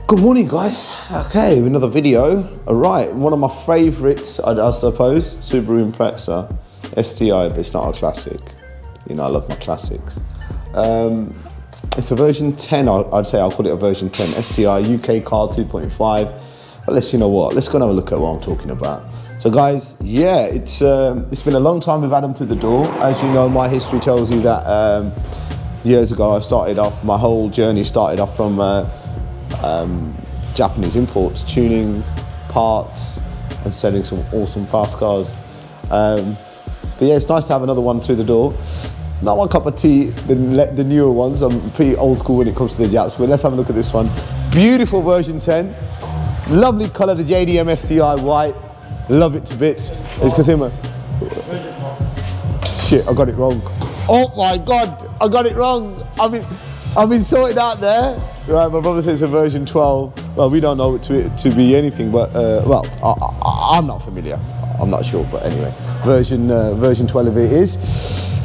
Good morning, guys. Okay, another video. All right, one of my favorites, I suppose, Subaru Impreza STI, but it's not a classic. You know, I love my classics. It's a version 10, I'd say I'll call it a version 10. STI, UK car 2.5. But let's, you know what, let's go and have a look at what I'm talking about. So guys, yeah, it's been a long time we've had them through the door. As you know, my history tells you that years ago I started off, my whole journey started off from Japanese imports, tuning, parts, and selling some awesome fast cars. But yeah, it's nice to have another one through the door. Not my cup of tea, the newer ones. I'm pretty old school when it comes to the Japs, but let's have a look at this one. Beautiful version 10. Lovely colour, the JDM STI white. Love it to bits. It's Kasima. Shit, I got it wrong. Oh my God, I got it wrong. I've been sorted out there. Right, my brother says it's a version 12. Well, we don't know it to be anything, but well, I'm not familiar. I'm not sure, but anyway, version 12 it is.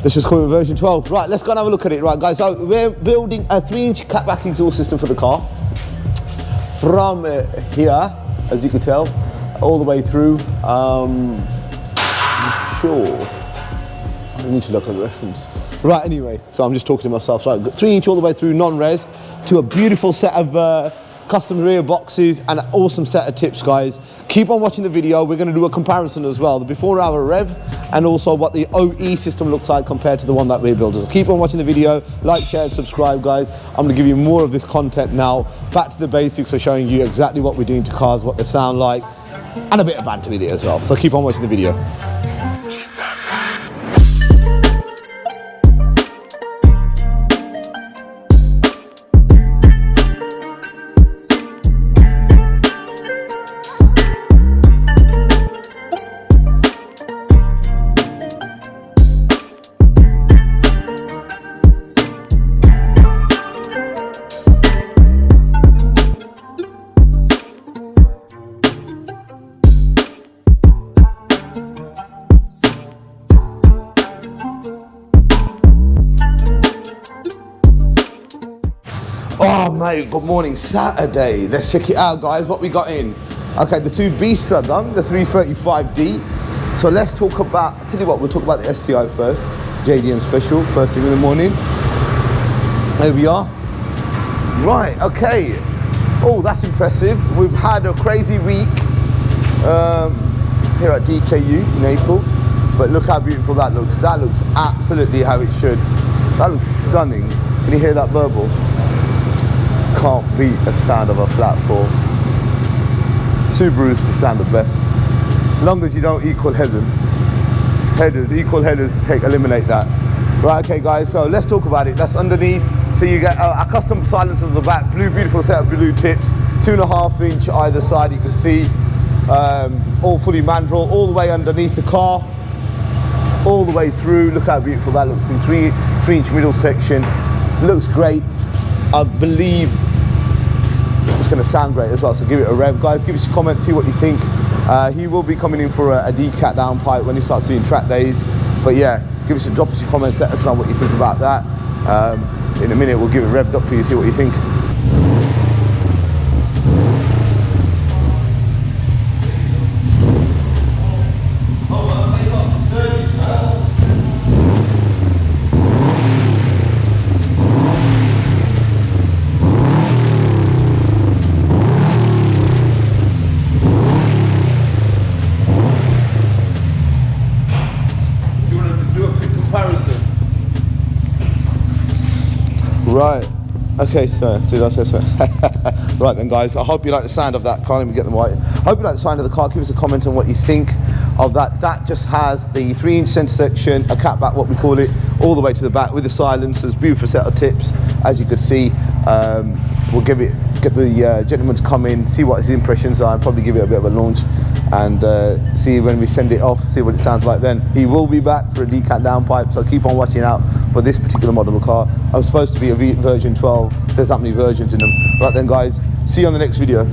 Let's just call it version 12. Right, let's go and have a look at it. Right, guys, so we're building a 3-inch Cat-Back exhaust system for the car. From here, as you can tell, all the way through. Sure. I need to look at the reference. Right, anyway, so I'm just talking to myself. So I've got 3-inch all the way through non-res to a beautiful set of custom rear boxes and an awesome set of tips, guys. Keep on watching the video. We're going to do a comparison as well, the before and after rev, and also what the OE system looks like compared to the one that we're building. So keep on watching the video, like, share, and subscribe, guys. I'm going to give you more of this content now. Back to the basics of showing you exactly what we're doing to cars, what they sound like, and a bit of banter with it as well. So keep on watching the video. Oh mate, good morning, Saturday. Let's check it out, guys, what we got in. Okay, the two beasts are done, the 335D. So let's talk about, I'll tell you what, we'll talk about the STI first. JDM special, first thing in the morning. There we are. Right, okay. Oh, that's impressive. We've had a crazy week here at DKU in April. But look how beautiful that looks. That looks absolutely how it should. That looks stunning. Can you hear that burble? Can't beat the sound of a flat four. Subarus just sound the best. Long as you don't equal headers, equal headers eliminate that. Right, okay guys, so let's talk about it. That's underneath. So you get a custom silencer at the back, beautiful set of blue tips, 2.5-inch either side, you can see. All fully mandrel, all the way underneath the car, all the way through. Look how beautiful that looks in 3-inch middle section. Looks great. I believe it's going to sound great as well, so give it a rev. Guys, give us a comment, see what you think. He will be coming in for a decat downpipe when he starts doing track days. But yeah, drop us your comments, let us know what you think about that. In a minute, we'll give it revved up for you, see what you think. Right, okay, so did I say so? Right then guys, I hope you like the sound of that. Can't even get them right. Hope you like the sound of the car. Give us a comment on what you think of that. That just has the 3-inch centre section, a Cat-Back, what we call it, all the way to the back with the silencers, beautiful set of tips, as you could see. We'll get the gentleman to come in, see what his impressions are, and probably give it a bit of a launch, and see when we send it off, see what it sounds like then. He will be back for a decat downpipe, so keep on watching out for this particular model of car. I'm supposed to be a version 12. There's that many versions in them. Right then guys, see you on the next video.